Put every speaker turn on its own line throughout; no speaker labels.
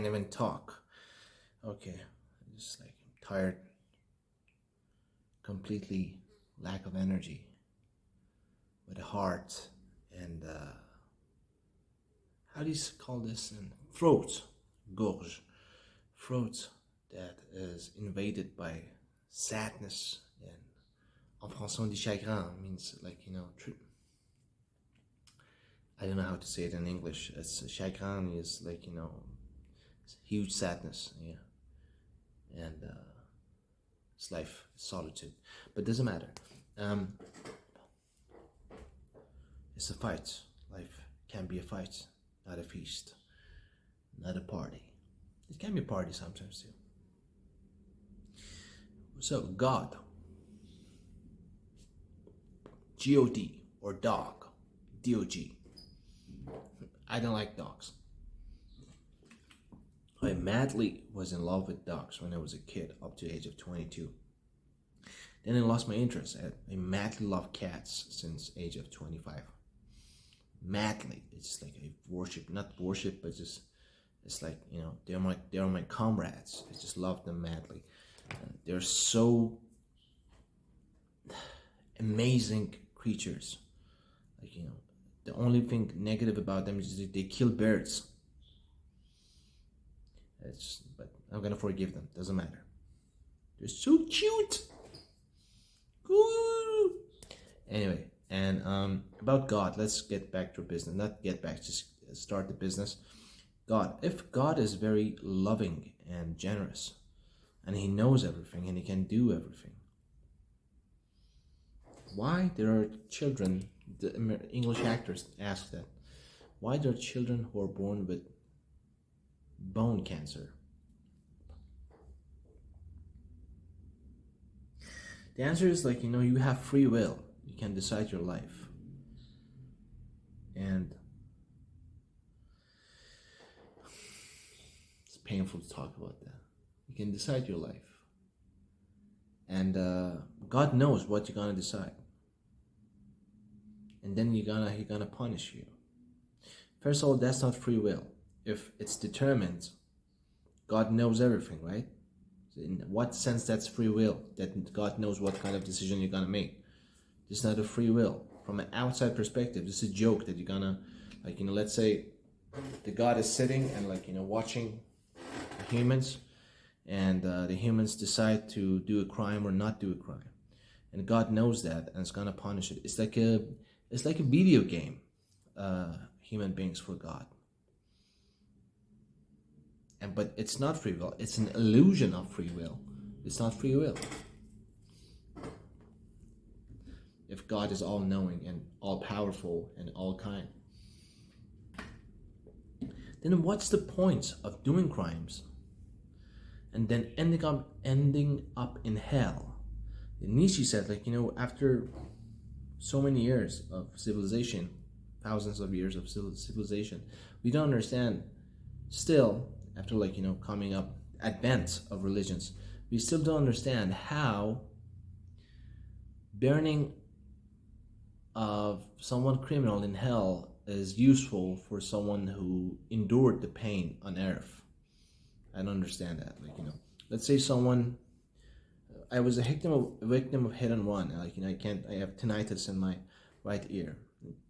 can't even talk. Okay, just like I'm tired, completely lack of energy, with a heart and how do you call this? And throat, gorge, throat that is invaded by sadness. And en français on dit chagrin, means like, I don't know how to say it in English. It's chagrin is like, huge sadness, yeah, and it's life, solitude, but it doesn't matter. It's a fight. Life can be a fight, not a feast, not a party. It can be a party sometimes too. So God, God or dog, dog. I don't like dogs. I madly was in love with dogs when I was a kid, up to the age of 22. Then I lost my interest. I madly love cats since age of 25. Madly, it's like I worship, not worship, but just it's like, they're my comrades. I just love them madly. They're so amazing creatures. Like, the only thing negative about them is that they kill birds. But I'm gonna forgive them. Doesn't matter. They're so cute. Ooh. Anyway, and about God, let's get back to business. Not get back, just start the business. God, if God is very loving and generous, and He knows everything and He can do everything, why there are children? The English actors ask that. Why there are children who are born with bone cancer? The answer is like, you have free will. You can decide your life. And it's painful to talk about that. You can decide your life. And God knows what you're gonna decide. And then He's gonna punish you. First of all, that's not free will. If it's determined, God knows everything, right? In what sense that's free will? That God knows what kind of decision you're gonna make. It's not a free will. From an outside perspective, this is a joke that you're gonna, let's say the God is sitting and watching the humans, and the humans decide to do a crime or not do a crime, and God knows that and is gonna punish it. It's like a video game, human beings for God. But it's not free will. It's an illusion of free will. It's not free will. If God is all-knowing and all-powerful and all-kind, then what's the point of doing crimes and then ending up in hell? Nietzsche said, after so many years of civilization, thousands of years of civilization, we don't understand still. After coming up advance of religions, we still don't understand how burning of someone criminal in hell is useful for someone who endured the pain on earth. I don't understand that. Let's say someone, I was a victim of hit and run. I have tinnitus in my right ear.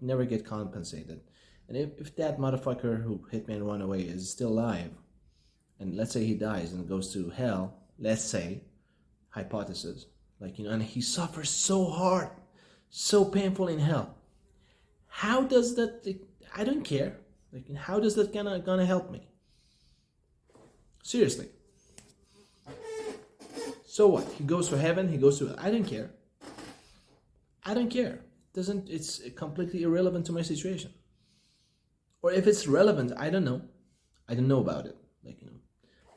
Never get compensated. And if that motherfucker who hit me and run away is still alive, and let's say he dies and goes to hell, let's say, hypothesis, and he suffers so hard, so painful in hell. How does that, I don't care. How does that gonna help me? Seriously. So what? He goes to heaven, he goes to, I don't care. I don't care. It's completely irrelevant to my situation. Or if it's relevant, I don't know. I don't know about it.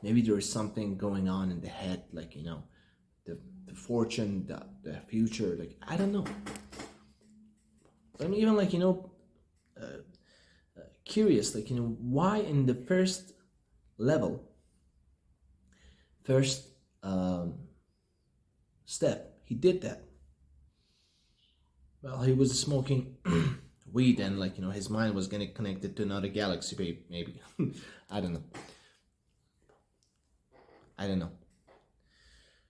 Maybe there is something going on in the head, the fortune, the future, I don't know. I'm even curious, why in the first level, first step, he did that. Well, he was smoking weed and his mind was getting connected to another galaxy, maybe. I don't know. I don't know.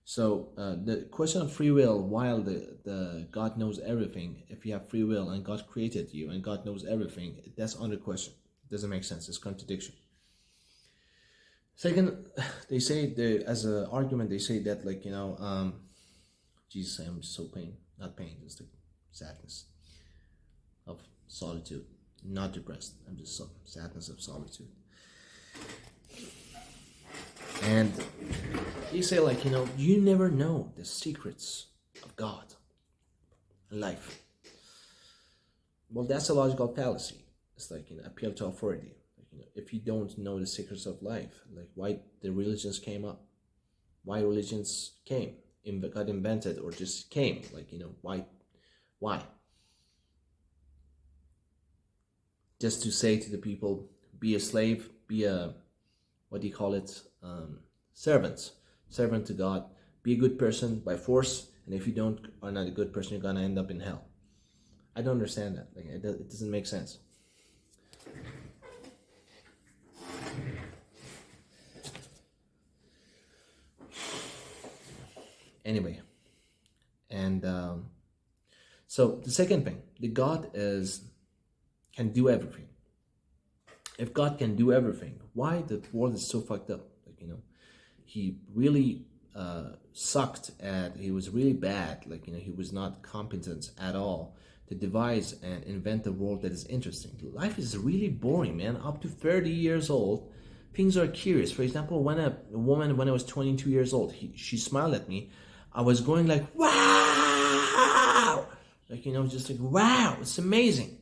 So the question of free will, while the God knows everything, if you have free will and God created you and God knows everything, that's under question. It doesn't make sense. It's contradiction. Second, they say as an argument, they say that Jesus, I'm so not pain, it's the sadness of solitude, not depressed. I'm just sadness of solitude. And they say you never know the secrets of God and life. Well, that's a logical fallacy. It's appeal to authority. If you don't know the secrets of life, why the religions came up, why religions got invented, or just came, why? Just to say to the people, be a slave, be a, what do you call it, servant to God, be a good person by force, and if you are not a good person, you're gonna end up in hell. I don't understand that. It doesn't make sense. Anyway, and so the second thing, the God can do everything. If God can do everything, why the world is so fucked up? He really sucked he was really bad. He was not competent at all to devise and invent a world that is interesting. Life is really boring, man. Up to 30 years old, things are curious. For example, when a woman, when I was 22 years old, she smiled at me, I was going wow! Just wow, it's amazing.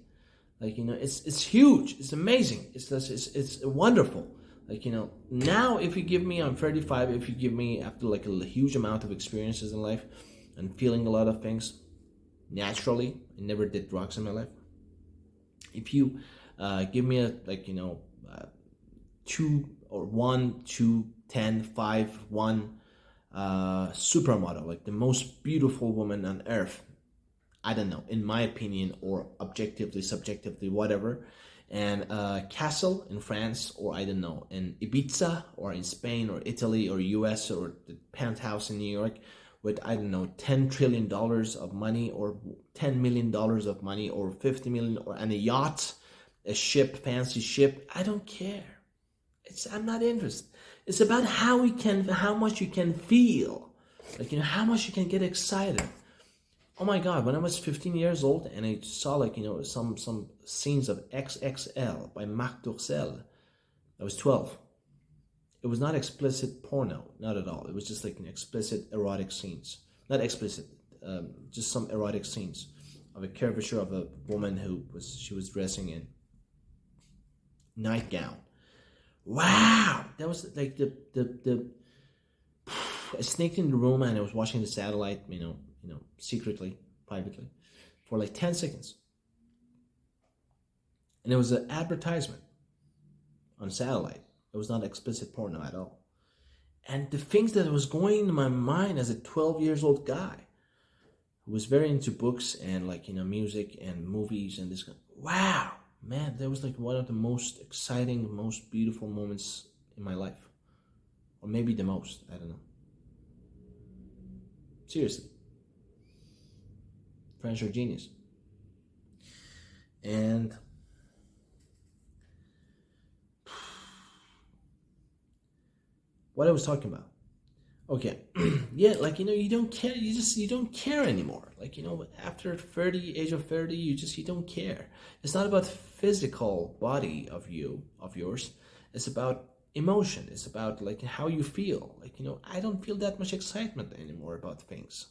It's huge, it's amazing, it's wonderful. Now if you give me, I'm 35, if you give me after a huge amount of experiences in life and feeling a lot of things naturally, I never did drugs in my life. If you give me a 2 or 1, 2, 10, 5, 1 supermodel, the most beautiful woman on earth, I don't know, in my opinion, or objectively, subjectively, whatever, and castle in France, or I don't know, in Ibiza, or in Spain, or Italy, or US, or the penthouse in New York, with, I don't know, $10 trillion of money, or $10 million of money, or 50 million, and a yacht, a ship, fancy ship, I don't care. I'm not interested. It's about how much you can feel, how much you can get excited. Oh my God, when I was 15 years old and I saw some scenes of XXL by Marc Dorcel, I was 12. It was not explicit porno, not at all. It was just explicit erotic scenes. Not explicit, just some erotic scenes of a curvature of a woman she was dressing in nightgown. Wow, that was I sneaked in the room and I was watching the satellite, secretly, privately, for 10 seconds. And it was an advertisement on satellite. It was not explicit porno at all. And the things that was going in my mind as a 12 years old guy who was very into books and music and movies and this, wow, man, that was one of the most exciting, most beautiful moments in my life. Or maybe the most, I don't know. Seriously. French are genius. And what I was talking about. Okay. Yeah, you don't care. You don't care anymore. After age of 30, you don't care. It's not about physical body of yours. It's about emotion. It's about how you feel. I don't feel that much excitement anymore about things.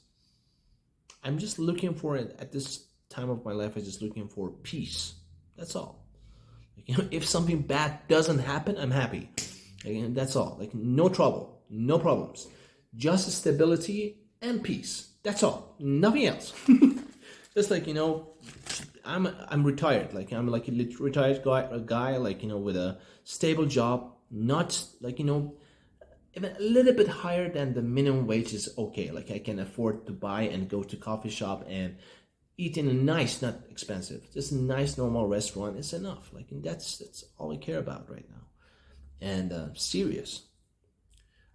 I'm just looking for it at this time of my life. I'm just looking for peace. That's all. If something bad doesn't happen, I'm happy. That's all. No trouble, no problems, just stability and peace. That's all. Nothing else. Just I'm retired. I'm a retired guy. With a stable job. Not even a little bit higher than the minimum wage is okay. I can afford to buy and go to coffee shop and eat in a nice, not expensive, just a nice normal restaurant. It's enough. That's all I care about right now. And serious.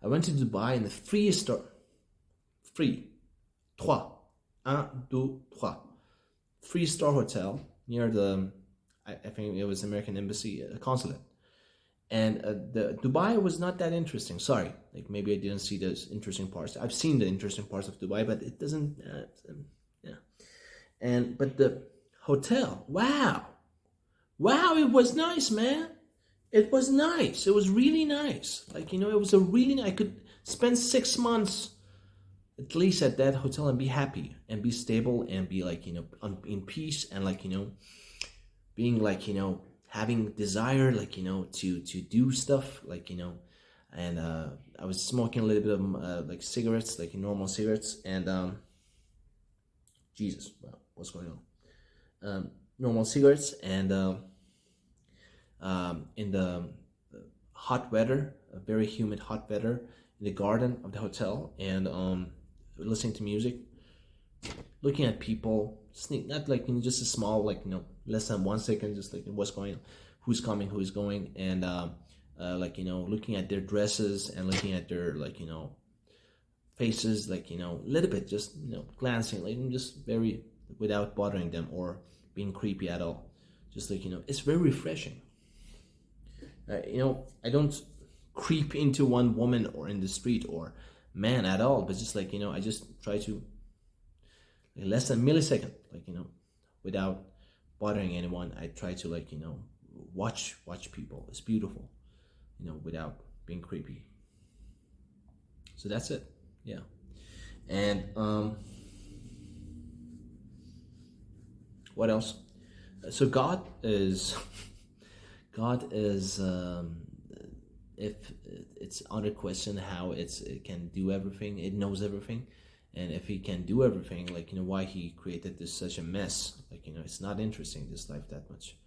I went to Dubai in the free, trois, un, deux, trois, 3-star hotel near the, I think it was American Embassy consulate. And the Dubai was not that interesting. Sorry, like maybe I didn't see those interesting parts. I've seen the interesting parts of Dubai, but it doesn't. Yeah. But the hotel, wow, it was nice, man. It was nice. It was really nice. Like it was a really. I could spend 6 months at least at that hotel and be happy and be stable and be like in peace and like being like having desire, like to do stuff, like and I was smoking a little bit of like cigarettes, like normal cigarettes, and Jesus, wow, what's going on? Normal cigarettes, and in the hot weather, a very humid hot weather, in the garden of the hotel, and listening to music, looking at people, not like just a small, like less than 1 second, just like what's going on, who's coming, who's going, and like looking at their dresses and looking at their like faces, like a little bit, just glancing, like just very without bothering them or being creepy at all, just like it's very refreshing. I don't creep into one woman or in the street or man at all, but just like I just try to, like, less than a millisecond, like without bothering anyone, I try to like watch people. It's beautiful, without being creepy. So that's it. Yeah. And what else? So God is if it's under question how it can do everything, it knows everything, and if he can do everything, like why he created this such a mess, like it's not interesting, this life, that much.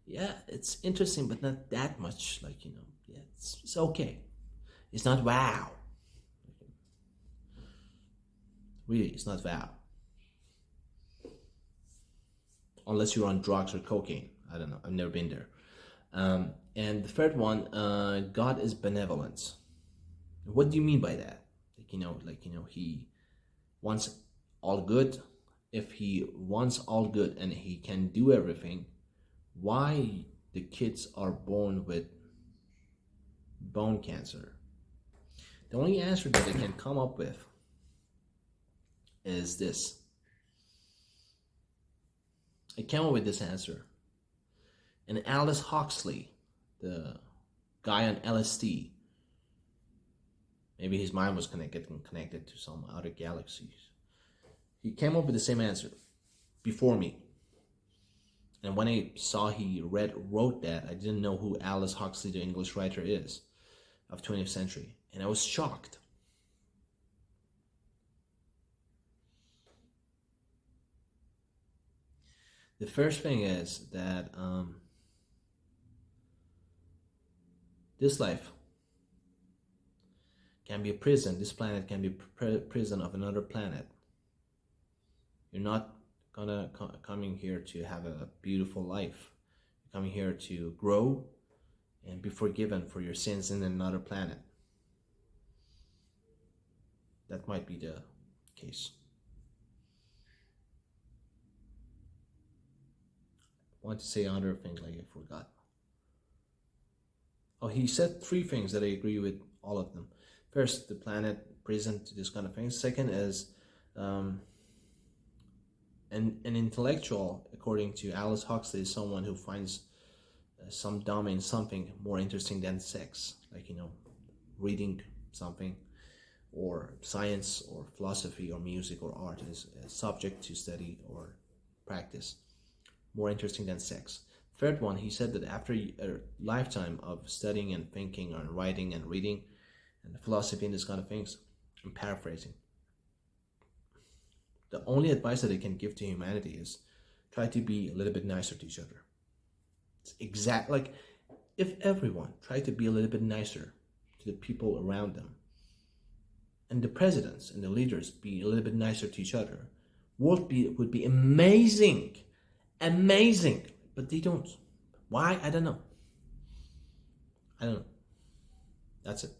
Yeah, it's interesting, but not that much, like yeah, it's okay. It's not wow. Really, it's not wow. Unless you're on drugs or cocaine. I don't know. I've never been there. And the third one, God is benevolence. What do you mean by that? Like he wants all good. If he wants all good and he can do everything, why the kids are born with bone cancer? The only answer that I can come up with is this. I came up with this answer. And Aldous Huxley, the guy on LSD, maybe his mind was connected to some other galaxies. He came up with the same answer before me. And when I saw he wrote that, I didn't know who Aldous Huxley, the English writer, is of 20th century. And I was shocked. The first thing is that this life can be a prison. This planet can be a prison of another planet. You're not coming here to have a beautiful life. You're coming here to grow and be forgiven for your sins in another planet. That might be the case. I want to say another thing, like I forgot. Oh, he said 3 things that I agree with all of them. First, the planet, prison, this kind of thing. Second is an intellectual, according to Aldous Huxley, is someone who finds some dumb in something more interesting than sex. Like, reading something, or science, or philosophy, or music, or art is a subject to study or practice. More interesting than sex. Third one, he said that after a lifetime of studying and thinking and writing and reading and philosophy and this kind of things, I'm paraphrasing, the only advice that I can give to humanity is try to be a little bit nicer to each other. It's like if everyone tried to be a little bit nicer to the people around them, and the presidents and the leaders be a little bit nicer to each other, would be amazing. Amazing. But they don't. Why? I don't know. That's it.